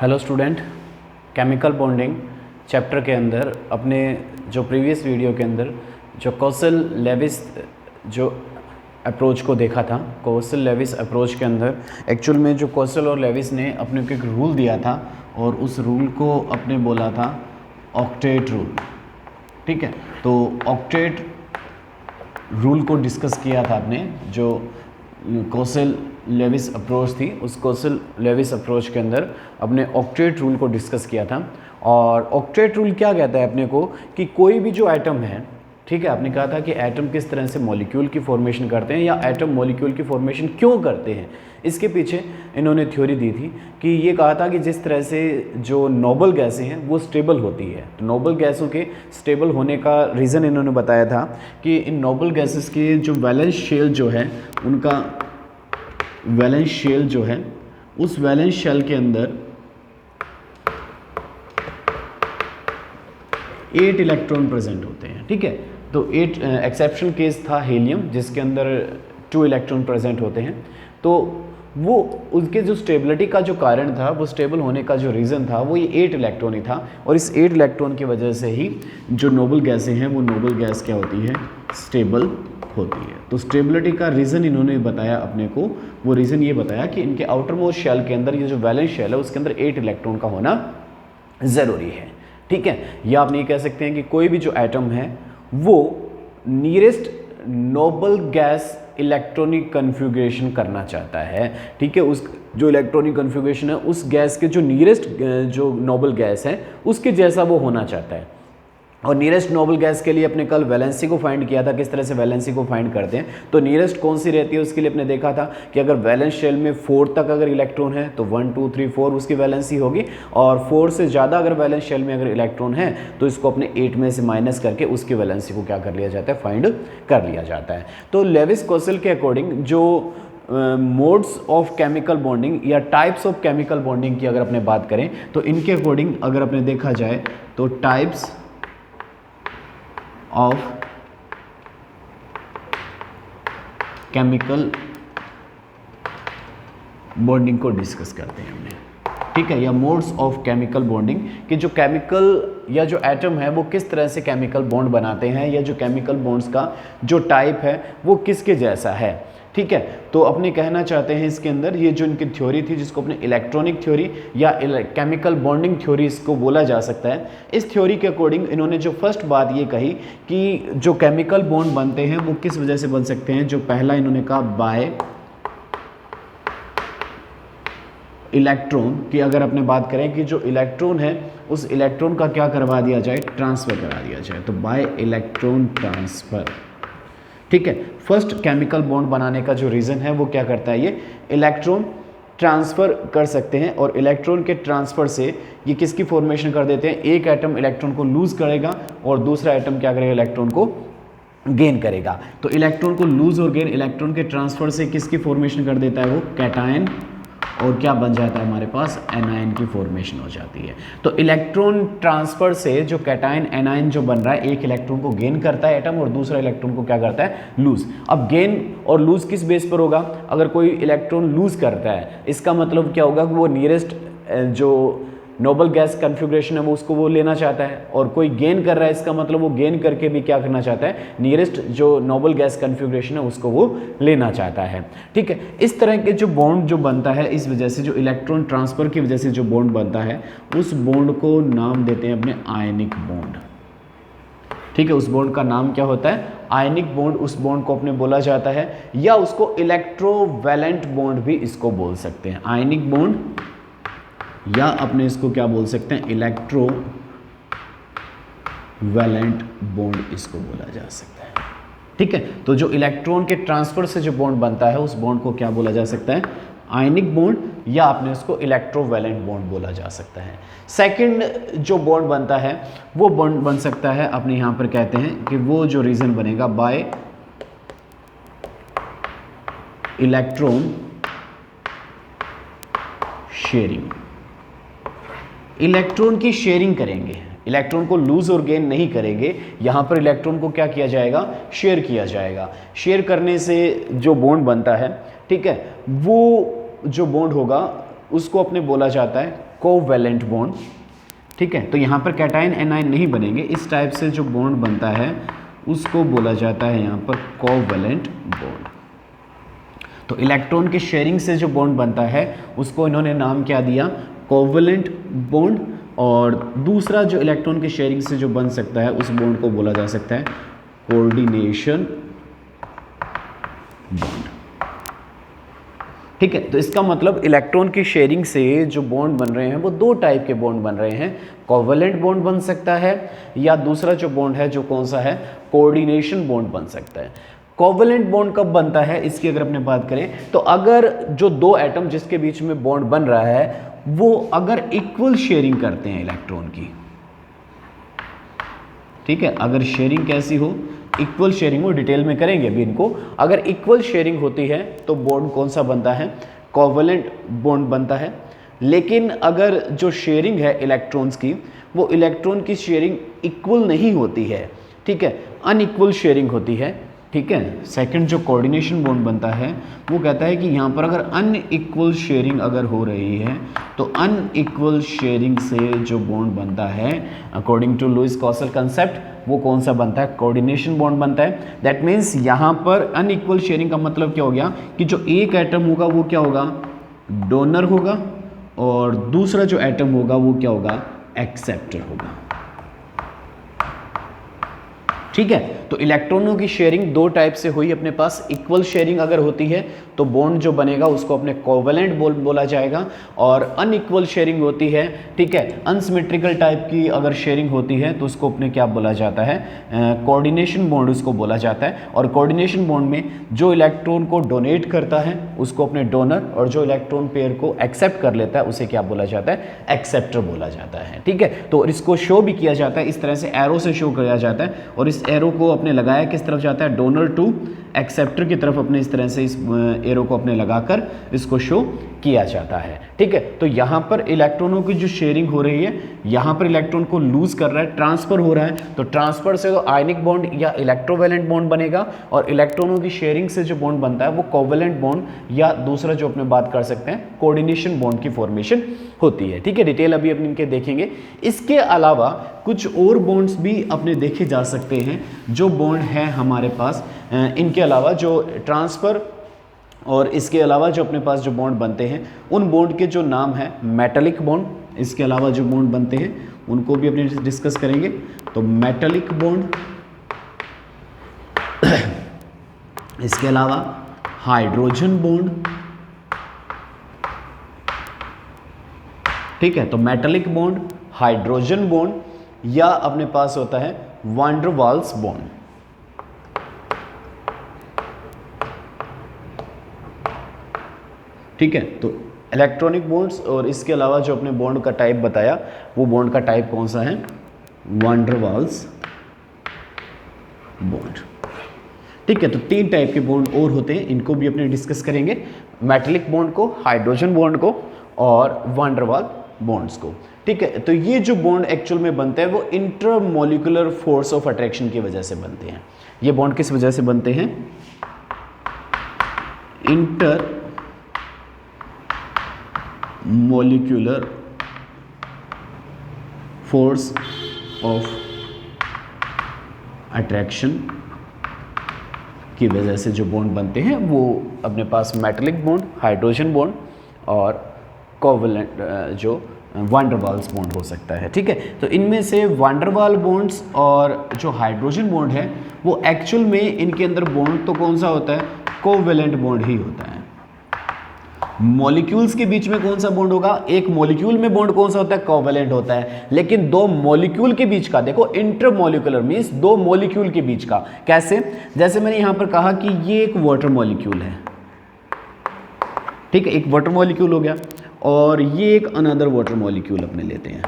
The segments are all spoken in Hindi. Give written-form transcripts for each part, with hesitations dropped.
Hello student, chemical bonding chapter के अंदर अपने जो प्रीवियस वीडियो के अंदर जो कौशल लेविस जो अप्रोच को देखा था, कौशल लेविस अप्रोच के अंदर एक्चुअल में जो कौशल और लेविस ने अपने को एक रूल दिया था और उस रूल को अपने बोला था ऑक्टेट रूल। ठीक है, तो ऑक्टेट रूल को डिस्कस किया था आपने। जो कौशल लेविस अप्रोच थी, उस कौशल लेविस अप्रोच के अंदर अपने ऑक्टेट रूल को डिस्कस किया था। और ऑक्टेट रूल क्या कहता है अपने को कि कोई भी जो एटम है, ठीक है, आपने कहा था कि एटम किस तरह से मॉलिक्यूल की फॉर्मेशन करते हैं या एटम मॉलिक्यूल की फॉर्मेशन क्यों करते हैं, इसके पीछे इन्होंने थ्योरी दी थी कि ये कहा था कि जिस तरह से जो नोबल गैसें हैं वो स्टेबल होती है, तो नोबल गैसों के स्टेबल होने का रीज़न इन्होंने बताया था कि इन नोबल गैसेस के जो वैलेंस शेल जो है, उनका वैलेंस शेल जो है, उस वैलेंस शेल के अंदर 8 इलेक्ट्रॉन प्रेजेंट होते हैं। ठीक है, तो 8 एक्सेप्शनल केस था हीलियम, जिसके अंदर 2 इलेक्ट्रॉन प्रेजेंट होते हैं। तो वो उनके जो स्टेबिलिटी का जो कारण था, वो स्टेबल होने का जो रीज़न था, वो ये 8 इलेक्ट्रॉन ही था। और इस 8 इलेक्ट्रॉन की वजह से ही जो नोबल गैसें हैं, वो नोबल गैस क्या होती है, स्टेबल होती है। तो स्टेबिलिटी का रीज़न इन्होंने बताया अपने को, वो रीज़न ये बताया कि इनके आउटर मोस्ट शेल के अंदर, ये जो वैलेंस शेल है, उसके अंदर 8 इलेक्ट्रॉन का होना ज़रूरी है। ठीक है, या आप नहीं कह सकते हैं कि कोई भी जो एटम है वो nearest noble gas electronic configuration करना चाहता है। ठीक है, उस जो इलेक्ट्रॉनिक कन्फिग्रेशन है, उस गैस के जो नियरेस्ट जो नोबल गैस है उसके जैसा वो होना चाहता है। और नियरेस्ट नोबल गैस के लिए अपने कल वैलेंसी को फाइंड किया था। किस तरह से वैलेंसी को फाइंड करते हैं, तो नियरेस्ट कौन सी रहती है उसके लिए अपने देखा था कि अगर वैलेंस शेल में 4 तक अगर इलेक्ट्रॉन है तो 1 2 3 4 उसकी वैलेंसी होगी, और 4 से ज़्यादा अगर वैलेंस शेल में अगर इलेक्ट्रॉन है तो इसको अपने 8 में से माइनस करके उसकी वैलेंसी को क्या कर लिया जाता है, फाइंड कर लिया जाता है। तो लेविस कौशल के अकॉर्डिंग जो मोड्स ऑफ केमिकल बॉन्डिंग या टाइप्स ऑफ केमिकल बॉन्डिंग की अगर अपने बात करें तो इनके अकॉर्डिंग अगर अपने देखा जाए तो टाइप्स ऑफ केमिकल बॉन्डिंग को डिस्कस करते हैं हमने। ठीक है, या मोड्स ऑफ केमिकल बॉन्डिंग कि जो केमिकल या जो एटम है वो किस तरह से केमिकल बॉन्ड बनाते हैं, या जो केमिकल बॉन्ड्स का जो टाइप है वो किसके जैसा है। ठीक है, तो अपने कहना चाहते हैं इसके अंदर ये जो इनकी थ्योरी थी, जिसको अपने इलेक्ट्रॉनिक थ्योरी या केमिकल बॉन्डिंग थ्योरी इसको बोला जा सकता है, इस थ्योरी के अकॉर्डिंग इन्होंने जो फर्स्ट बात ये कही कि जो केमिकल बॉन्ड बनते हैं वो किस वजह से बन सकते हैं। जो पहला इन्होंने कहा बाय इलेक्ट्रॉन की अगर अपने बात करें कि जो इलेक्ट्रॉन है उस इलेक्ट्रॉन का क्या करवा दिया जाए, ट्रांसफ़र करा दिया जाए, तो बाय इलेक्ट्रॉन ट्रांसफ़र। ठीक है, फर्स्ट केमिकल बॉन्ड बनाने का जो रीज़न है वो क्या करता है, ये इलेक्ट्रॉन ट्रांसफ़र कर सकते हैं। और इलेक्ट्रॉन के ट्रांसफ़र से ये किसकी फॉर्मेशन कर देते हैं, एक एटम इलेक्ट्रॉन को लूज़ करेगा और दूसरा एटम क्या करेगा, इलेक्ट्रॉन को गेन करेगा। तो इलेक्ट्रॉन को लूज़ और गेन इलेक्ट्रॉन के ट्रांसफ़र से किसकी फॉर्मेशन कर देता है, वो कैटायन, और क्या बन जाता है हमारे पास, एनायन की फॉर्मेशन हो जाती है। तो इलेक्ट्रॉन ट्रांसफर से जो कैटायन एनायन जो बन रहा है, एक इलेक्ट्रॉन को गेन करता है एटम और दूसरा इलेक्ट्रॉन को क्या करता है, लूज। अब गेन और लूज किस बेस पर होगा, अगर कोई इलेक्ट्रॉन लूज करता है इसका मतलब क्या होगा कि वो नियरेस्ट जो नोबल गैस कन्फिग्रेशन है वो उसको वो लेना चाहता है, और कोई गेन कर रहा है इसका मतलब वो गेन करके भी क्या करना चाहता है, नियरेस्ट जो नोबल गैस कन्फिग्रेशन है उसको वो लेना चाहता है। ठीक है, इस तरह के जो बॉन्ड जो बनता है, इस वजह से जो इलेक्ट्रॉन ट्रांसफर की वजह से जो बॉन्ड बनता है, उस बॉन्ड को नाम देते हैं अपने आयनिक बॉन्ड। ठीक है, उस बॉन्ड का नाम क्या होता है, आयनिक बॉन्ड। उस बॉन्ड को अपने बोला जाता है, या उसको इलेक्ट्रोवैलेंट बॉन्ड भी इसको बोल सकते हैं, आयनिक बॉन्ड, या अपने इसको क्या बोल सकते हैं, इलेक्ट्रो वैलेंट बॉन्ड इसको बोला जा सकता है। ठीक है, तो जो इलेक्ट्रॉन के ट्रांसफर से जो बॉन्ड बनता है उस बॉन्ड को क्या बोला जा सकता है, आयनिक बॉन्ड, या आपने इसको इलेक्ट्रोवैलेंट बॉन्ड बोला जा सकता है। सेकंड जो बॉन्ड बनता है वो बॉन्ड बन सकता है, अपने यहां पर कहते हैं कि वो जो रीजन बनेगा बाय इलेक्ट्रॉन शेयरिंग। इलेक्ट्रॉन की शेयरिंग करेंगे, इलेक्ट्रॉन को लूज और गेन नहीं करेंगे, यहां पर इलेक्ट्रॉन को क्या किया जाएगा, शेयर किया जाएगा। शेयर करने से जो बॉन्ड बनता है, ठीक है, वो जो बॉन्ड होगा उसको अपने बोला जाता है कोवैलेंट बॉन्ड। ठीक है, तो यहाँ पर कैटायन एनायन नहीं बनेंगे, इस टाइप से जो बॉन्ड बनता है उसको बोला जाता है यहाँ पर कोवैलेंट बॉन्ड। तो इलेक्ट्रॉन के शेयरिंग से जो बॉन्ड बनता है उसको इन्होंने नाम क्या दिया, कोवैलेंट बॉन्ड। और दूसरा जो इलेक्ट्रॉन के शेयरिंग से जो बन सकता है उस बॉन्ड को बोला जा सकता है कोऑर्डिनेशन बॉन्ड। ठीक है, तो इसका मतलब इलेक्ट्रॉन की शेयरिंग से जो बॉन्ड बन रहे हैं वो दो टाइप के बॉन्ड बन रहे हैं, कोवैलेंट बॉन्ड बन सकता है या दूसरा जो बॉन्ड है जो कौन सा है, कोऑर्डिनेशन बॉन्ड बन सकता है। कोवैलेंट बॉन्ड कब बनता है इसकी अगर अपने बात करें तो अगर जो दो एटम जिसके बीच में बॉन्ड बन रहा है वो अगर इक्वल शेयरिंग करते हैं इलेक्ट्रॉन की। ठीक है, अगर शेयरिंग कैसी हो, इक्वल शेयरिंग हो, डिटेल में करेंगे अभी इनको। अगर इक्वल शेयरिंग होती है तो बॉन्ड कौन सा बनता है, कोवैलेंट बॉन्ड बनता है। लेकिन अगर जो शेयरिंग है इलेक्ट्रॉन्स की वो इलेक्ट्रॉन की शेयरिंग इक्वल नहीं होती है, ठीक है, अनइक्वल शेयरिंग होती है। ठीक है, सेकंड जो कोऑर्डिनेशन बॉन्ड बनता है वो कहता है कि यहाँ पर अगर अनइक्वल शेयरिंग अगर हो रही है तो अनइक्वल शेयरिंग से जो बॉन्ड बनता है according to Lewis Kossel concept वो कौन सा बनता है, कोऑर्डिनेशन बॉन्ड बनता है। दैट मीन्स यहाँ पर अनइक्वल शेयरिंग का मतलब क्या हो गया कि जो एक एटम होगा वो क्या होगा, डोनर होगा, और दूसरा जो एटम होगा वो क्या होगा, एक्सेप्टर होगा। ठीक है, तो इलेक्ट्रॉनों की शेयरिंग दो टाइप से हुई अपने पास। इक्वल शेयरिंग अगर होती है तो बॉन्ड जो बनेगा उसको अपने कोवैलेंट बोला जाएगा, और अनइक्वल शेयरिंग होती है, ठीक है, अनसिमेट्रिकल टाइप की अगर शेयरिंग होती है तो उसको अपने क्या बोला जाता है, कोऑर्डिनेशन बॉन्ड उसको बोला जाता है। और कोऑर्डिनेशन बॉन्ड में जो इलेक्ट्रॉन को डोनेट करता है उसको अपने डोनर, और जो इलेक्ट्रॉन पेयर को एक्सेप्ट कर लेता है उसे क्या बोला जाता है, एक्सेप्टर बोला जाता है। ठीक है, तो इसको शो भी किया जाता है, इस तरह से एरो से शो किया जाता है, और इस एरो को अपने लगाया किस तरफ जाता है, डोनर टू एक्सेप्टर की तरफ अपने इस तरह से इस एरो को अपने लगाकर इसको शो किया जाता है। ठीक है, तो यहाँ पर इलेक्ट्रॉनों की जो शेयरिंग हो रही है, यहाँ पर इलेक्ट्रॉन को लूज कर रहा है, ट्रांसफर हो रहा है, तो ट्रांसफर से तो आयनिक बॉन्ड या इलेक्ट्रोवैलेंट बॉन्ड बनेगा, और इलेक्ट्रॉनों की शेयरिंग से जो बॉन्ड बनता है वो कोवैलेंट बॉन्ड या दूसरा जो अपने बात कर सकते हैं कोऑर्डिनेशन बॉन्ड की फॉर्मेशन होती है। ठीक है, डिटेल अभी अपने इनके देखेंगे। इसके अलावा कुछ और बॉन्ड्स भी अपने देखे जा सकते हैं जो बॉन्ड है हमारे पास, इनके अलावा जो ट्रांसफर और इसके अलावा जो अपने पास जो बॉन्ड बनते हैं उन बॉन्ड के जो नाम है मेटालिक बॉन्ड। इसके अलावा जो बॉन्ड बनते हैं उनको भी अपने डिस्कस करेंगे। तो मेटालिक बॉन्ड, इसके अलावा हाइड्रोजन बॉन्ड। ठीक है, तो मेटालिक बॉन्ड, हाइड्रोजन बॉन्ड या अपने पास होता है वान डर वाल्स बॉन्ड। ठीक है, तो इलेक्ट्रॉनिक बॉन्ड्स और इसके अलावा जो अपने बॉन्ड का टाइप बताया वो बॉन्ड का टाइप कौन सा है, वान डर वाल्स बॉन्ड। ठीक है, तो तीन टाइप के बॉन्ड और होते हैं, इनको भी अपने डिस्कस करेंगे, मेटालिक बॉन्ड को, हाइड्रोजन बॉन्ड को और वान डर वाल बॉन्ड्स को। ठीक है, तो ये जो बॉन्ड एक्चुअल में बनते हैं वो इंटरमोलिकुलर फोर्स ऑफ अट्रैक्शन की वजह से बनते हैं। ये बॉन्ड किस वजह से बनते हैं, inter molecular force of attraction की वजह से जो बॉन्ड बनते हैं वो अपने पास मेटालिक बॉन्ड, हाइड्रोजन बॉन्ड और कोवैलेंट जो वान डर वाल्स बॉन्ड हो सकता है। ठीक है, तो इनमें से वान डर वाल बॉन्ड्स और जो हाइड्रोजन बॉन्ड है वो एक्चुअल में इनके अंदर बॉन्ड तो कौन सा होता है, कोवैलेंट बॉन्ड ही होता है। मॉलिक्यूल्स के बीच में कौन सा बॉन्ड होगा, एक मॉलिक्यूल में बॉन्ड कौन सा होता है, कोवैलेंट होता है। लेकिन दो मॉलिक्यूल के बीच का, देखो इंटरमोलिकुलर मींस दो मॉलिक्यूल के बीच का। कैसे, जैसे मैंने यहां पर कहा कि ये एक वाटर मॉलिक्यूल है, ठीक है, एक वाटर मॉलिक्यूल हो गया, और ये एक अनदर वाटर मॉलिक्यूल अपने लेते हैं।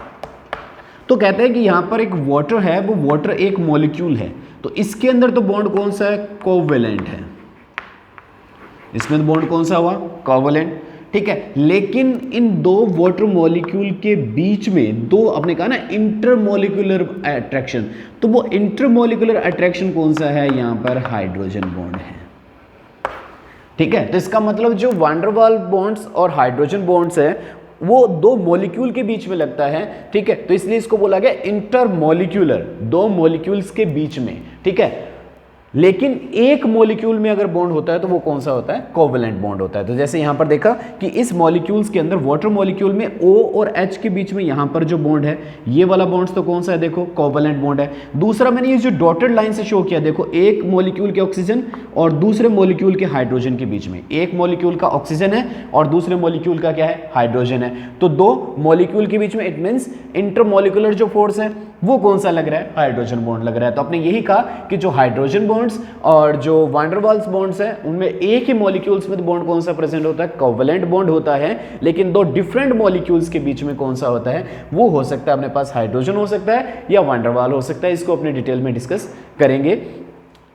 तो कहते हैं कि यहां पर एक वाटर है, वो वाटर एक मॉलिक्यूल है, तो इसके अंदर तो बॉन्ड कौन सा है, कोवैलेंट है। इसमें बॉन्ड कौन सा हुआ, कोवैलेंट। ठीक है, लेकिन इन दो वाटर मॉलिक्यूल के बीच में दो, आपने कहा ना इंटरमोलिकुलर अट्रैक्शन, तो वो इंटरमोलिकुलर अट्रैक्शन कौन सा है, यहां पर हाइड्रोजन बॉन्ड है। ठीक है, तो इसका मतलब जो वान डर वाल बॉन्ड्स और हाइड्रोजन बॉन्ड्स है वो दो मॉलिक्यूल के बीच में लगता है, ठीक है, तो इसलिए इसको बोला गया इंटरमॉलिक्यूलर, दो मॉलिक्यूल्स के बीच में, ठीक है। लेकिन एक मॉलिक्यूल में अगर बॉन्ड होता है तो वो कौन सा होता है, कोवेलेंट बॉन्ड होता है। तो जैसे यहां पर देखा कि इस मॉलिक्यूल्स के अंदर वाटर मॉलिक्यूल में O और H के बीच में यहां पर जो बॉन्ड है, ये वाला बॉन्ड तो कौन सा है, देखो कोवेलेंट बॉन्ड है। दूसरा मैंने ये जो डॉटेड लाइन से शो किया, देखो एक मॉलिक्यूल के ऑक्सीजन और दूसरे मॉलिक्यूल के हाइड्रोजन के बीच में, एक मॉलिक्यूल का ऑक्सीजन है और दूसरे मॉलिक्यूल का क्या है, हाइड्रोजन है। तो दो मॉलिक्यूल के बीच में इट मींस इंटरमॉलिक्यूलर जो फोर्स है वो कौन सा लग रहा है, हाइड्रोजन बॉन्ड लग रहा है। तो आपने यही कहा कि जो हाइड्रोजन बॉन्ड्स और जो वैन डर वाल्स बॉन्ड्स हैं उनमें एक ही मॉलिक्यूल्स में बॉन्ड कौन सा प्रेजेंट होता है, कोवेलेंट बॉन्ड होता है। लेकिन दो डिफरेंट मॉलिक्यूल्स के बीच में कौन सा होता है, वो हो सकता है अपने पास हाइड्रोजन हो सकता है या वैन डर वाल हो सकता है। इसको अपने डिटेल में डिस्कस करेंगे,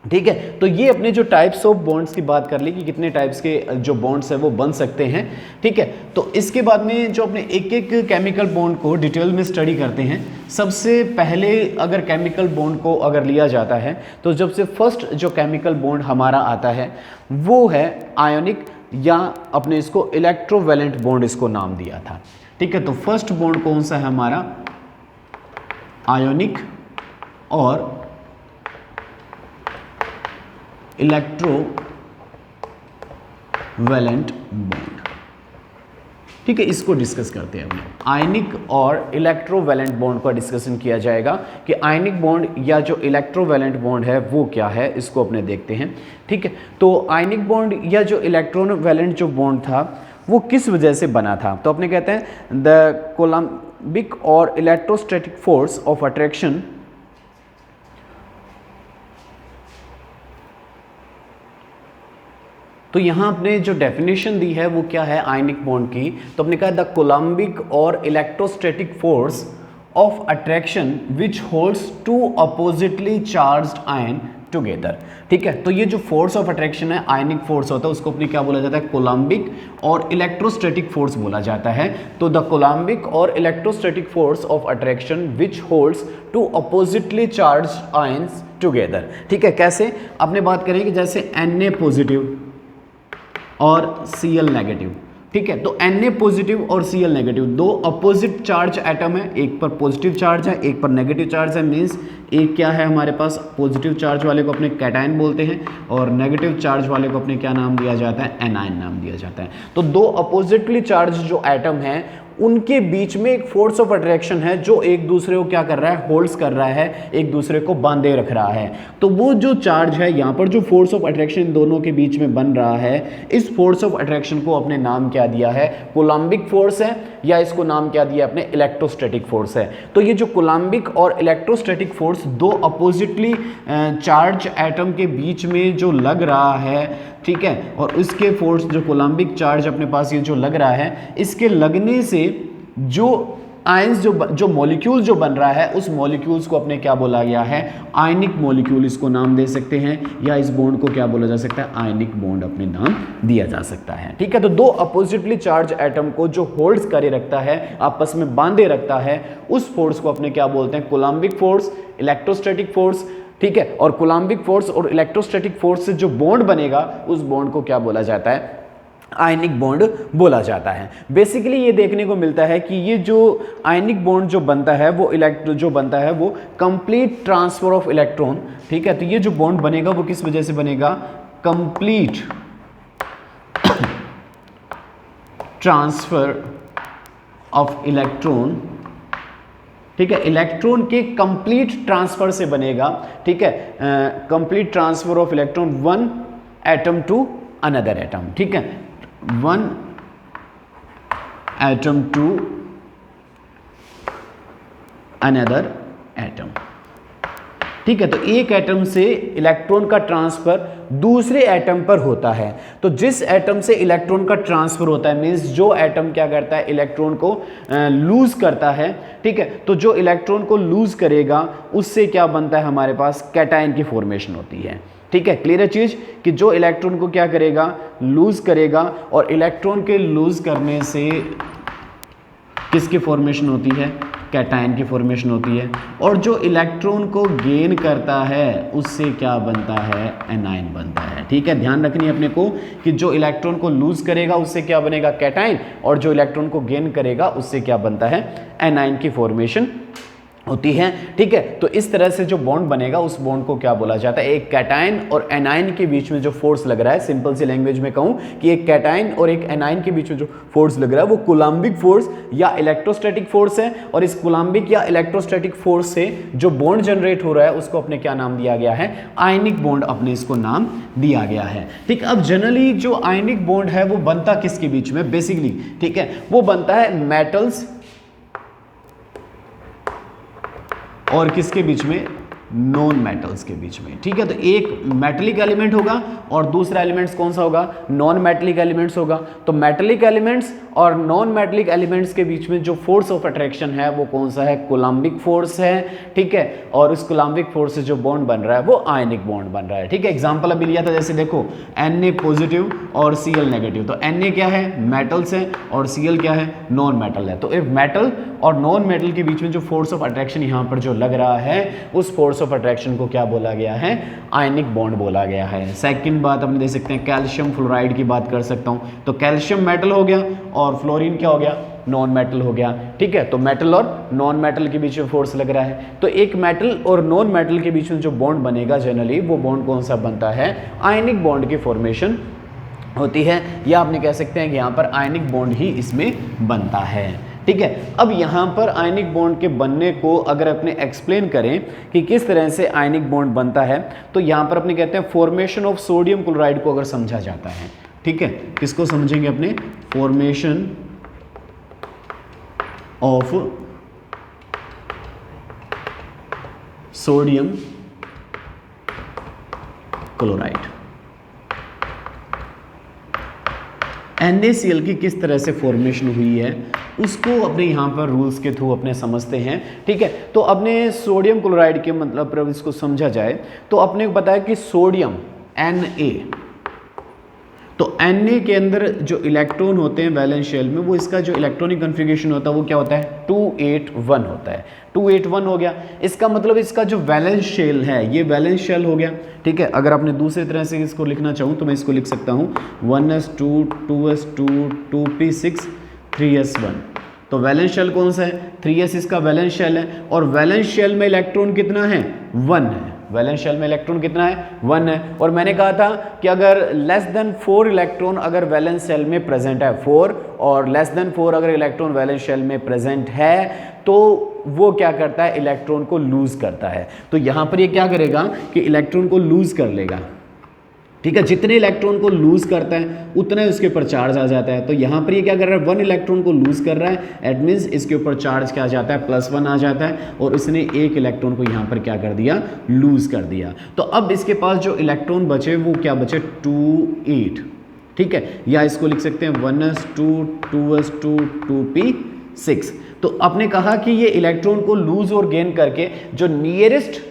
ठीक है। तो ये अपने जो टाइप्स ऑफ बॉन्ड्स की बात कर ली कि कितने टाइप्स के जो बॉन्ड्स है वो बन सकते हैं, ठीक है। तो इसके बाद में जो अपने एक एक केमिकल बॉन्ड को डिटेल में स्टडी करते हैं। सबसे पहले अगर केमिकल बॉन्ड को अगर लिया जाता है तो जब से फर्स्ट जो केमिकल बॉन्ड हमारा आता है वो है आयोनिक, या अपने इसको इलेक्ट्रोवैलेंट बॉन्ड इसको नाम दिया था, ठीक है। तो फर्स्ट बॉन्ड कौन सा है हमारा, आयोनिक और इलेक्ट्रोवैलेंट बॉन्ड, ठीक है। इसको डिस्कस करते हैं हम। आयनिक और इलेक्ट्रोवैलेंट बॉन्ड का डिस्कशन किया जाएगा कि आयनिक बॉन्ड या जो इलेक्ट्रोवैलेंट बॉन्ड है वो क्या है, इसको अपने देखते हैं, ठीक है। तो आयनिक बॉन्ड या जो इलेक्ट्रोवैलेंट जो बॉन्ड था वो किस वजह से बना था, तो अपने कहते हैं द कोलम्बिक और इलेक्ट्रोस्टैटिक फोर्स ऑफ अट्रैक्शन तो यहाँ अपने जो डेफिनेशन दी है वो क्या है आयनिक बॉन्ड की, तो अपने कहा द कोलम्बिक और electrostatic force of attraction which holds two oppositely charged ion together, ठीक है। तो ये जो फोर्स ऑफ अट्रैक्शन है, आयनिक फोर्स होता है, उसको अपने क्या बोला जाता है, कोलम्बिक और इलेक्ट्रोस्टैटिक फोर्स बोला जाता है। तो द कोलम्बिक और electrostatic force of attraction which holds two oppositely charged ions together, ठीक है। कैसे, आपने बात करें कि जैसे Na पॉजिटिव और Cl नेगेटिव, ठीक है। तो Na पॉजिटिव और Cl नेगेटिव दो अपोजिट चार्ज एटम है, एक पर पॉजिटिव चार्ज है एक पर नेगेटिव चार्ज है। मींस एक क्या है हमारे पास, पॉजिटिव चार्ज वाले को अपने कैटायन बोलते हैं और नेगेटिव चार्ज वाले को अपने क्या नाम दिया जाता है, एनायन नाम दिया जाता है। तो दो अपोजिटली चार्ज जो एटम है उनके बीच में एक फोर्स ऑफ अट्रैक्शन है जो एक दूसरे को क्या कर रहा है, होल्ड्स कर रहा है, एक दूसरे को बांधे रख रहा है। तो वो जो चार्ज है यहाँ पर, जो फोर्स ऑफ अट्रैक्शन इन दोनों के बीच में बन रहा है, इस फोर्स ऑफ अट्रैक्शन को अपने नाम क्या दिया है, कोलम्बिक फोर्स है, या इसको नाम क्या दिया अपने, इलेक्ट्रोस्टैटिक फोर्स है। तो ये जो कोलम्बिक और इलेक्ट्रोस्टैटिक फोर्स दो अपोजिटली चार्ज एटम के बीच में जो लग रहा है, ठीक है, और इसके फोर्स जो कोलम्बिक चार्ज अपने पास ये जो लग रहा है, इसके लगने से जो आयंस जो मॉलिक्यूल जो बन रहा है उस मॉलिक्यूल्स को अपने क्या बोला गया है, आयनिक मॉलिक्यूल इसको नाम दे सकते हैं, या इस बॉन्ड को क्या बोला जा सकता है, आयनिक बॉन्ड अपने नाम दिया जा सकता है, ठीक है। तो दो अपोजिटली चार्ज एटम को जो होल्ड्स करे रखता है, आपस में बांधे रखता है, उस फोर्स को अपने क्या बोलते हैं, कोलम्बिक फोर्स, इलेक्ट्रोस्टैटिक फोर्स, ठीक है। और कोलम्बिक फोर्स और इलेक्ट्रोस्टैटिक फोर्स से जो बॉन्ड बनेगा उस बॉन्ड को क्या बोला जाता है, आयनिक बॉन्ड बोला जाता है। बेसिकली ये देखने को मिलता है कि ये जो आयनिक बॉन्ड जो बनता है वो जो बनता है वो कंप्लीट ट्रांसफर ऑफ इलेक्ट्रॉन, ठीक है। तो ये जो बॉन्ड बनेगा वो किस वजह से बनेगा, कंप्लीट ट्रांसफर ऑफ इलेक्ट्रॉन, ठीक है। इलेक्ट्रॉन के कंप्लीट ट्रांसफर से बनेगा, ठीक है, complete transfer of electron one atom to another atom, ठीक है, one atom to another atom, ठीक है। तो एक एटम से इलेक्ट्रॉन का ट्रांसफर दूसरे एटम पर होता है। तो जिस एटम से इलेक्ट्रॉन का ट्रांसफर होता है, मींस जो एटम क्या करता है, इलेक्ट्रॉन को लूज करता है, ठीक है। तो जो इलेक्ट्रॉन को लूज करेगा उससे क्या बनता है, हमारे पास कैटायन की फॉर्मेशन होती है, ठीक है। क्लियर है चीज कि जो इलेक्ट्रॉन को क्या करेगा, लूज करेगा, और इलेक्ट्रॉन के लूज करने से किसकी फॉर्मेशन होती है, कैटायन की फॉर्मेशन होती है, और जो इलेक्ट्रॉन को गेन करता है उससे क्या बनता है, एनायन बनता है। ठीक है, ध्यान रखनी है अपने को कि जो इलेक्ट्रॉन को लूज करेगा उससे क्या बनेगा, कैटायन, और जो इलेक्ट्रॉन को गेन करेगा उससे क्या बनता है, एनायन की फॉर्मेशन होती है। ठीक है, तो इस तरह से जो बॉन्ड बनेगा उस बॉन्ड को क्या बोला जाता है, एक कैटायन और एनायन के बीच में जो फोर्स लग रहा है, सिंपल सी लैंग्वेज में कहूं कि एक कैटायन और एक एनायन के बीच में जो फोर्स लग रहा है वो कूलम्बिक फोर्स या इलेक्ट्रोस्टैटिक फोर्स है, और इस कूलम्बिक या इलेक्ट्रोस्टैटिक फोर्स से जो बॉन्ड जनरेट हो रहा है उसको अपने क्या नाम दिया गया है, आयनिक बॉन्ड अपने इसको नाम दिया गया है। ठीक, अब जनरली जो आयनिक बॉन्ड है वो बनता किसके बीच में, बेसिकली ठीक है वो बनता है मेटल्स और किसके बीच में, नॉन मेटल्स के बीच में। ठीक है, तो एक मेटलिक एलिमेंट होगा और दूसरा एलिमेंट्स कौन सा होगा, नॉन मेटलिक एलिमेंट्स होगा। तो मेटलिक एलिमेंट्स और नॉन मेटलिक एलिमेंट्स के बीच में जो फोर्स ऑफ अट्रैक्शन है वो कौन सा है, कूलम्बिक फोर्स है। ठीक है, और उस कूलम्बिक फोर्स से जो बॉन्ड बन रहा है वो आयनिक बॉन्ड बन रहा है। ठीक है, एग्जांपल अभी लिया था, जैसे देखो Na पॉजिटिव और Cl नेगेटिव, तो Na क्या है, मेटल्स है, और Cl क्या है, नॉन मेटल है। तो एक मेटल और नॉन मेटल के बीच में जो फोर्स ऑफ अट्रैक्शन यहाँ पर जो लग रहा है उस फोर्स ऑफ अट्रैक्शन को क्या बोला गया है, आयनिक बॉन्ड बोला गया है। सेकंड बात अपने देख सकते हैं, कैल्शियम फ्लोराइड की बात कर सकता हूँ, तो कैल्शियम मेटल हो गया और फ्लोरीन क्या हो गया, नॉन मेटल हो गया। ठीक है, तो मेटल और नॉन मेटल के बीच में फोर्स लग रहा है, तो एक मेटल और नॉन मेटल के बीच में जो बॉन्ड बनेगा जनरली वो बॉन्ड कौन सा बनता है, आयनिक बॉन्ड की फॉर्मेशन होती है, या आपने कह सकते हैं कि यहाँ पर आयनिक बॉन्ड ही इसमें बनता है। ठीक है, अब यहाँ पर आयनिक बॉन्ड के बनने को अगर अपने एक्सप्लेन करें कि किस तरह से आयनिक बॉन्ड बनता है, तो यहाँ पर अपने कहते हैं फॉर्मेशन ऑफ सोडियम क्लोराइड को अगर समझा जाता है। ठीक है, किसको समझेंगे अपने, formation of sodium chloride, NaCl की किस तरह से फॉर्मेशन हुई है उसको अपने यहाँ पर रूल्स के थ्रू अपने समझते हैं। ठीक है, तो अपने सोडियम क्लोराइड के मतलब इसको समझा जाए तो अपने को बताया कि सोडियम Na, तो Na के अंदर जो इलेक्ट्रॉन होते हैं वैलेंस शेल में, वो इसका जो इलेक्ट्रॉनिक कन्फिगरेशन होता है वो क्या होता है, 281 होता है। 281 हो गया, इसका मतलब इसका जो वैलेंस शेल है ये वैलेंस शेल हो गया। ठीक है, अगर आपने दूसरी तरह से इसको लिखना चाहूँ तो मैं इसको लिख सकता हूँ 1s2 2s2 2p6 3s1। तो वैलेंस शेल कौन सा है, 3s इसका वैलेंस शेल है, और वैलेंस शेल में इलेक्ट्रॉन कितना है, 1 है। वैलेंस शेल में इलेक्ट्रॉन कितना है, 1 है। और मैंने कहा था कि अगर लेस देन 4 इलेक्ट्रॉन अगर वैलेंस शेल में प्रेजेंट है, 4 और लेस देन 4 अगर इलेक्ट्रॉन वैलेंस शेल में प्रेजेंट है तो वो क्या करता है, इलेक्ट्रॉन को लूज करता है। तो यहाँ पर ये क्या करेगा कि इलेक्ट्रॉन को लूज कर लेगा। ठीक है, जितने इलेक्ट्रॉन को लूज करता है उतना ही उसके ऊपर चार्ज आ जाता है। तो यहाँ पर ये क्या कर रहा है, 1 इलेक्ट्रॉन को लूज कर रहा है, एट मीन्स इसके ऊपर चार्ज क्या आ जाता है, +1 आ जाता है, और इसने एक इलेक्ट्रॉन को यहाँ पर क्या कर दिया, लूज कर दिया। तो अब इसके पास जो इलेक्ट्रॉन बचे वो क्या बचे, 2 8। ठीक है, या इसको लिख सकते हैं 1s2 2s2 2p6। तो आपने कहा कि ये इलेक्ट्रॉन को लूज और गेन करके जो नियरेस्ट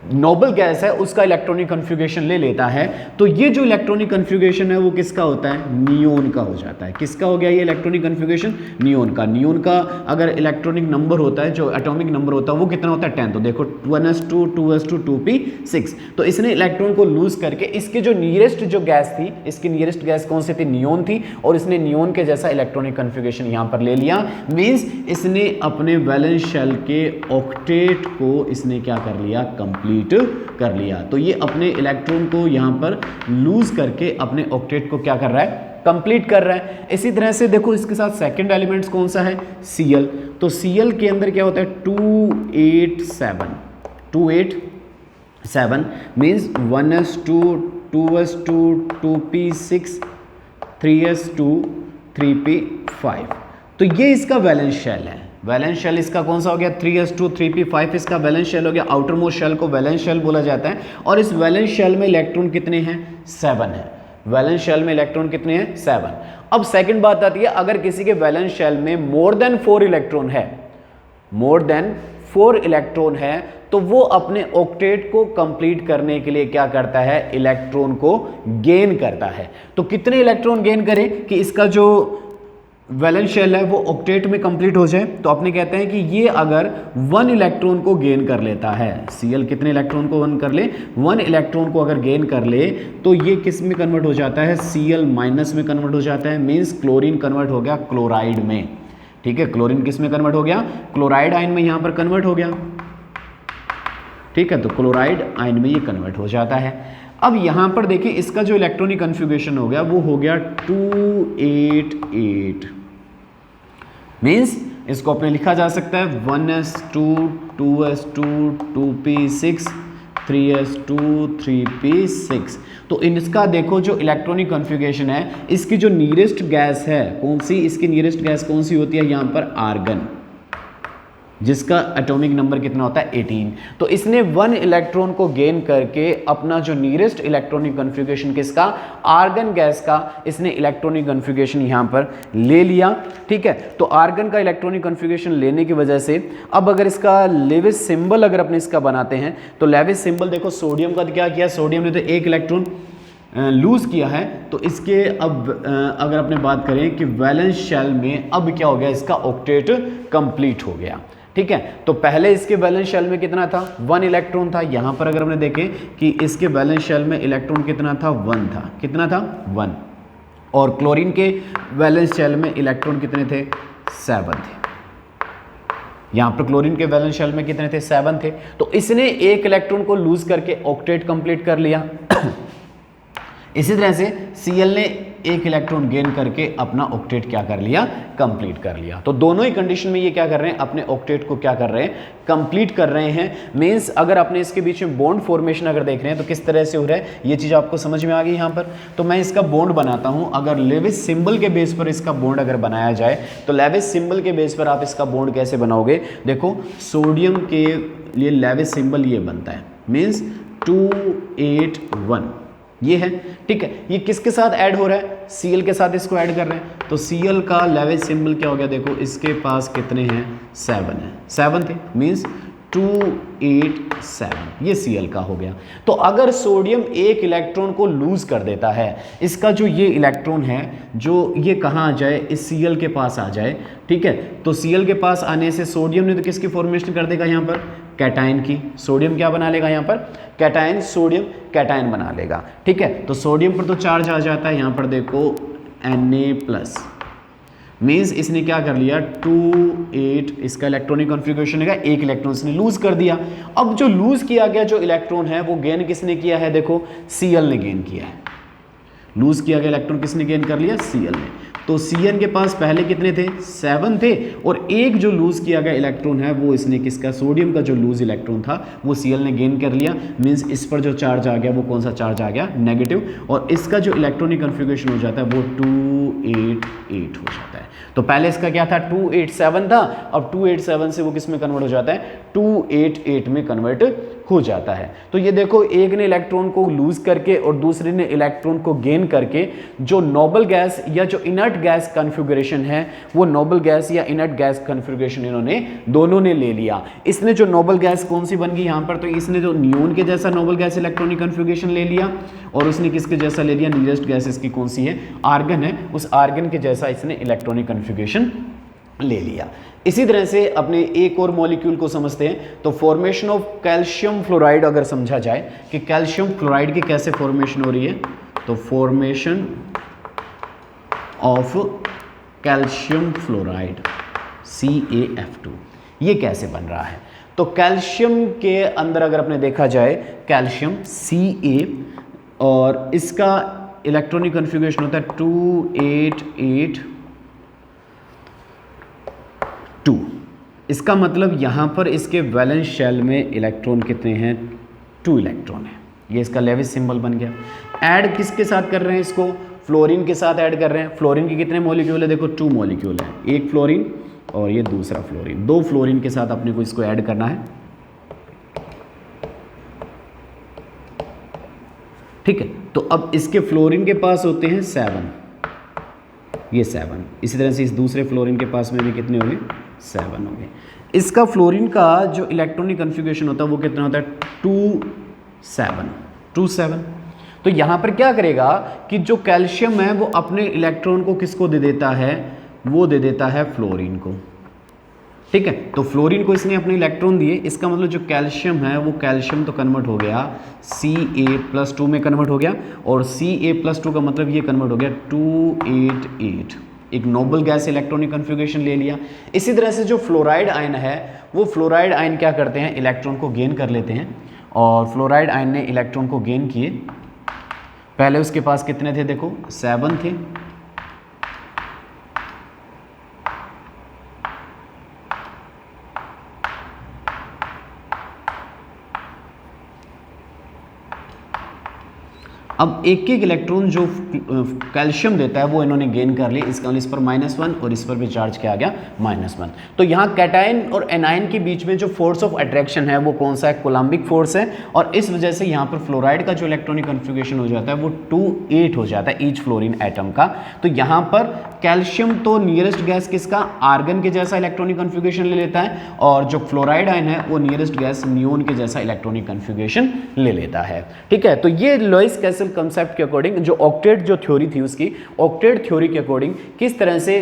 नोबल गैस है उसका इलेक्ट्रॉनिक कन्फिगरेशन ले लेता है। तो ये जो इलेक्ट्रॉनिक कन्फिगरेशन है वो किसका होता है, नियोन का हो जाता है। किसका हो गया ये इलेक्ट्रॉनिक कन्फिगरेशन, नियोन का। नियोन का अगर इलेक्ट्रॉनिक नंबर होता है, जो एटॉमिक नंबर होता है वो कितना होता है, 10। तो देखो 1s2 2s2 2p6। तो इसने इलेक्ट्रॉन को लूज करके इसके जो नियरेस्ट जो गैस थी, इसकी नियरेस्ट गैस कौन सी थी, नियोन थी, और इसने नियोन के जैसा इलेक्ट्रॉनिक कन्फिगरेशन यहाँ पर ले लिया। मीन्स इसने अपने वैलेंस शेल के ऑक्टेट को इसने क्या कर लिया, कंप्लीट कर लिया। तो ये अपने इलेक्ट्रॉन को यहां पर लूज करके अपने ऑक्टेट को क्या कर रहा है, कंप्लीट कर रहा है। इसी तरह से देखो इसके साथ सेकंड एलिमेंट्स कौन सा है, Cl। तो Cl के अंदर क्या होता है, 287। 287 means 1s2 2s2 2p6 3s2 3p5। तो ये इसका वैलेंस शेल है। वैलेंस शेल इसका कौन सा हो गया, 3s2 3p5 इसका वैलेंस शेल हो गया। आउटर मोस्ट शेल को वैलेंस शेल बोला जाता है, और इस वैलेंस शेल में इलेक्ट्रॉन कितने हैं, 7 है। वैलेंस शेल में इलेक्ट्रॉन कितने हैं, 7। अब सेकंड बात आती है, अगर किसी के वैलेंस शेल में मोर देन 4 इलेक्ट्रॉन है, मोर देन 4 इलेक्ट्रॉन है, तो वो अपने ऑक्टेट को कंप्लीट करने के लिए क्या करता है, इलेक्ट्रॉन को गेन करता है। तो कितने इलेक्ट्रॉन गेन करें कि इसका जो वैलेंस शेल है वो ऑक्टेट में कंप्लीट हो जाए, तो अपने कहते हैं कि ये अगर 1 इलेक्ट्रॉन को गेन कर लेता है, Cl कितने इलेक्ट्रॉन को 1 कर ले, 1 इलेक्ट्रॉन को अगर गेन कर ले तो ये किस में कन्वर्ट हो जाता है, Cl माइनस में कन्वर्ट हो जाता है, मीन्स क्लोरीन कन्वर्ट हो गया क्लोराइड में। ठीक है, क्लोरीन किस में कन्वर्ट हो गया, क्लोराइड आयन में यहाँ पर कन्वर्ट हो गया। ठीक है, तो क्लोराइड आयन में ये कन्वर्ट हो जाता है। अब यहां पर देखिए इसका जो इलेक्ट्रॉनिक कन्फिगरेशन हो गया वो हो गया 288, मीन्स इसको अपने लिखा जा सकता है 1s2 2s2 2p6 3s2 3p6। तो इसका देखो जो इलेक्ट्रॉनिक कन्फिगरेशन है, इसकी जो नियरेस्ट गैस है कौन सी, इसकी नियरेस्ट गैस कौन सी होती है, यहां पर आर्गन, जिसका एटॉमिक नंबर कितना होता है 18। तो इसने 1 इलेक्ट्रॉन को गेन करके अपना जो नियरेस्ट इलेक्ट्रॉनिक कन्फिगरेशन किसका, आर्गन गैस का, इसने इलेक्ट्रॉनिक कन्फिगरेशन यहां पर ले लिया। ठीक है, तो आर्गन का इलेक्ट्रॉनिक कन्फिगरेशन लेने की वजह से अब अगर इसका लेविस सिंबल अगर अपने इसका बनाते हैं तो लेविस सिंबल देखो, सोडियम का क्या किया, सोडियम ने तो 1 इलेक्ट्रॉन लूज किया है, तो इसके अब अगर अपने बात करें कि वैलेंस शेल में अब क्या हो गया, इसका ऑक्टेट कंप्लीट हो गया। ठीक है, तो पहले इसके वैलेंस शेल में कितना था, 1 इलेक्ट्रॉन था। यहां पर अगर हमने देखें कि इसके वैलेंस शेल में इलेक्ट्रॉन कितना था, 1 था, कितना था 1, और क्लोरीन के वैलेंस शेल में इलेक्ट्रॉन कितने थे, 7 थे। यहां पर क्लोरीन के वैलेंस शेल में कितने थे, 7 थे। तो इसने 1 इलेक्ट्रॉन को लूज करके ऑक्टेट कंप्लीट कर लिया। इसी तरह से Cl ने 1 इलेक्ट्रॉन गेन करके अपना ऑक्टेट क्या कर लिया, कंप्लीट कर लिया। तो दोनों ही कंडीशन में ये क्या कर रहे हैं, अपने ऑक्टेट को क्या कर रहे हैं, कंप्लीट कर रहे हैं। मींस अगर अपने इसके बीच में बॉन्ड फॉर्मेशन अगर देख रहे हैं तो किस तरह से हो रहा है, ये चीज़ आपको समझ में आ गई यहाँ पर। तो मैं इसका बॉन्ड बनाता हूँ, अगर लेविस सिंबल के बेस पर इसका बॉन्ड अगर बनाया जाए तो लेविस सिंबल के बेस पर आप इसका बॉन्ड कैसे बनाओगे, देखो सोडियम के लिए लेविस सिंबल ये बनता है, मीन्स 281 ये है। ठीक है, ये किसके साथ ऐड हो रहा है, Cl के साथ इसको ऐड कर रहे हैं। तो Cl का लेविस सिंबल क्या हो गया, देखो इसके पास कितने हैं, 7 है, 7 थे, मीन्स 287, ये Cl का हो गया। तो अगर सोडियम 1 इलेक्ट्रॉन को लूज कर देता है, इसका जो ये इलेक्ट्रॉन है जो ये कहाँ आ जाए, इस Cl के पास आ जाए। ठीक है, तो Cl के पास आने से सोडियम ने तो किसकी फॉर्मेशन कर देगा, यहाँ पर कैटायन की। सोडियम क्या बना लेगा, यहाँ पर कैटायन, सोडियम कैटायन बना लेगा। ठीक है, तो सोडियम पर तो चार्ज आ जाता है, यहाँ पर देखो Na+, मीन्स इसने क्या कर लिया 28, इसका इलेक्ट्रॉनिक कॉन्फ़िगरेशन है, 1 इलेक्ट्रॉन इसने लूज कर दिया। अब जो लूज किया गया जो इलेक्ट्रॉन है वो गेन किसने किया है, देखो Cl ने गेन किया है। लूज किया गया इलेक्ट्रॉन किसने गेन कर लिया, Cl ने। तो Cn के पास पहले कितने थे, 7 थे, और एक जो लूज किया गया इलेक्ट्रॉन है वो इसने किसका, सोडियम का जो लूज इलेक्ट्रॉन था वो Cl ने गेन कर लिया। मींस इस पर जो चार्ज आ गया वो कौन सा चार्ज आ गया, नेगेटिव, और इसका जो इलेक्ट्रॉनिक कन्फिगरेशन हो जाता है वो 288 हो जाता है। तो पहले इसका क्या था, 287 था, अब 287 से वो किस में कन्वर्ट हो जाता है, 288 में कन्वर्ट हो जाता है। तो ये देखो, एक ने इलेक्ट्रॉन को लूज करके और दूसरे ने इलेक्ट्रॉन को गेन करके जो नोबल गैस या जो इनर्ट गैस कॉन्फ़िगरेशन है वो नोबल गैस या इनर्ट गैस कॉन्फ़िगरेशन इन्होंने दोनों ने ले लिया। इसने जो नोबल गैस कौन सी बन गई यहाँ पर, तो इसने जो नियोन के जैसा नोबल गैस इलेक्ट्रॉनिक कॉन्फ़िगरेशन ले लिया, और उसने किसके जैसा ले लिया, नियरेस्ट गैस इसकी कौन सी है, आर्गन है, उस आर्गन के जैसा इसने इलेक्ट्रॉनिक कॉन्फ़िगरेशन ले लिया। इसी तरह से अपने एक और मॉलिक्यूल को समझते हैं। तो फॉर्मेशन ऑफ कैल्शियम फ्लोराइड अगर समझा जाए कि कैल्शियम फ्लोराइड की कैसे फॉर्मेशन हो रही है, तो formation of calcium fluoride CaF2 ये कैसे बन रहा है। तो कैल्शियम के अंदर अगर अपने देखा जाए कैल्शियम Ca, और इसका इलेक्ट्रॉनिक कॉन्फ़िगरेशन होता है 288। इसका मतलब यहाँ पर इसके वैलेंस शेल में इलेक्ट्रॉन कितने हैं, 2 इलेक्ट्रॉन है। ये इसका लेविस सिंबल बन गया। ऐड किसके साथ कर रहे हैं इसको, फ्लोरीन के साथ ऐड कर रहे हैं। फ्लोरीन के कितने मॉलिक्यूल है, देखो 2 मॉलिक्यूल है, एक फ्लोरीन और ये दूसरा फ्लोरीन, 2 फ्लोरीन के साथ अपने को इसको ऐड करना है। ठीक है, तो अब इसके फ्लोरीन के पास होते हैं 7, ये 7, इसी तरह से इस दूसरे फ्लोरीन के पास में भी कितने हो गए, 7 हो गए। इसका फ्लोरीन का जो इलेक्ट्रॉनिक कॉन्फ़िगरेशन होता है वो कितना होता है, 27। तो यहाँ पर क्या करेगा कि जो कैल्शियम है वो अपने इलेक्ट्रॉन को किसको दे देता है, वो दे देता है फ्लोरीन को। ठीक है, तो फ्लोरीन को इसने अपने इलेक्ट्रॉन दिए, इसका मतलब जो कैल्शियम है वो कैल्शियम तो कन्वर्ट हो गया Ca+2 में कन्वर्ट हो गया, और Ca+2 का मतलब ये कन्वर्ट हो गया 288, एक नोबल गैस इलेक्ट्रॉनिक कन्फिगरेशन ले लिया। इसी तरह से जो फ्लोराइड आयन है, वो फ्लोराइड आयन क्या करते हैं, इलेक्ट्रॉन को गेन कर लेते हैं, और फ्लोराइड आयन ने इलेक्ट्रॉन को गेन किए। पहले उसके पास कितने थे, देखो 7 थे, अब एक एक इलेक्ट्रॉन जो कैल्शियम देता है वो इन्होंने गेन कर लिया, इसका इस पर -1 और इस पर भी चार्ज किया गया -1। तो यहाँ कैटायन और एनायन के बीच में जो फोर्स ऑफ अट्रैक्शन है वो कौन सा है, कोलम्बिक फोर्स है, और इस वजह से यहाँ पर फ्लोराइड का जो इलेक्ट्रॉनिक कन्फिगरेशन हो जाता है वो 2,8 हो जाता है ईच फ्लोरीन एटम का। तो यहाँ पर कैल्शियम तो नियरेस्ट गैस किसका, आर्गन के जैसा इलेक्ट्रॉनिक कन्फिगरेशन ले लेता है, और जो फ्लोराइड आयन है वो नियरेस्ट गैस नियोन के जैसा इलेक्ट्रॉनिक कन्फिगरेशन ले लेता है। ठीक है, तो ये लुईस कैसल कंसेप्ट के अकॉर्डिंग जो ऑक्टेट जो थ्योरी थी उसकी, ऑक्टेट थ्योरी के अकॉर्डिंग किस तरह से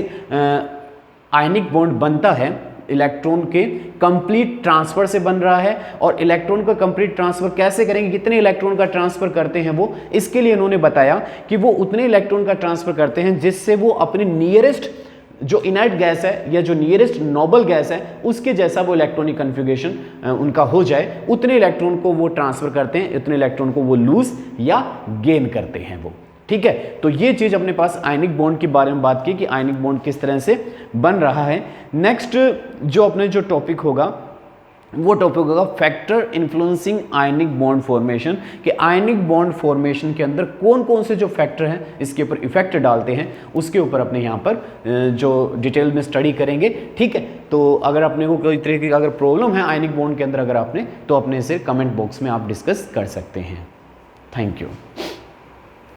आयनिक बॉन्ड बनता है, इलेक्ट्रॉन के कंप्लीट ट्रांसफर से बन रहा है, और इलेक्ट्रॉन का कंप्लीट ट्रांसफर कैसे करेंगे, कितने इलेक्ट्रॉन का ट्रांसफर करते हैं वो, इसके लिए इन्होंने बताया कि वो उतने इलेक्ट्रॉन का ट्रांसफर करते हैं जिससे वो अपने नियरेस्ट जो इनर्ट गैस है या जो नियरेस्ट नोबल गैस है उसके जैसा वो इलेक्ट्रॉनिक कन्फिगरेशन उनका हो जाए, उतने इलेक्ट्रॉन को वो ट्रांसफर करते हैं, उतने इलेक्ट्रॉन को वो लूज या गेन करते हैं वो। ठीक है, तो ये चीज अपने पास आयनिक बॉन्ड के बारे में बात की कि आयनिक बॉन्ड किस तरह से बन रहा है। नेक्स्ट जो अपने जो टॉपिक होगा वो टॉपिक होगा factor influencing ionic bond formation, कि आयनिक बॉन्ड फॉर्मेशन के अंदर कौन कौन से जो फैक्टर हैं इसके ऊपर इफेक्ट डालते हैं, उसके ऊपर अपने यहाँ पर जो डिटेल में स्टडी करेंगे। ठीक है, तो अगर अपने को कोई तरह की अगर प्रॉब्लम है आयनिक बॉन्ड के अंदर अगर आपने, तो अपने से कमेंट बॉक्स में आप डिस्कस कर सकते हैं। Thank you.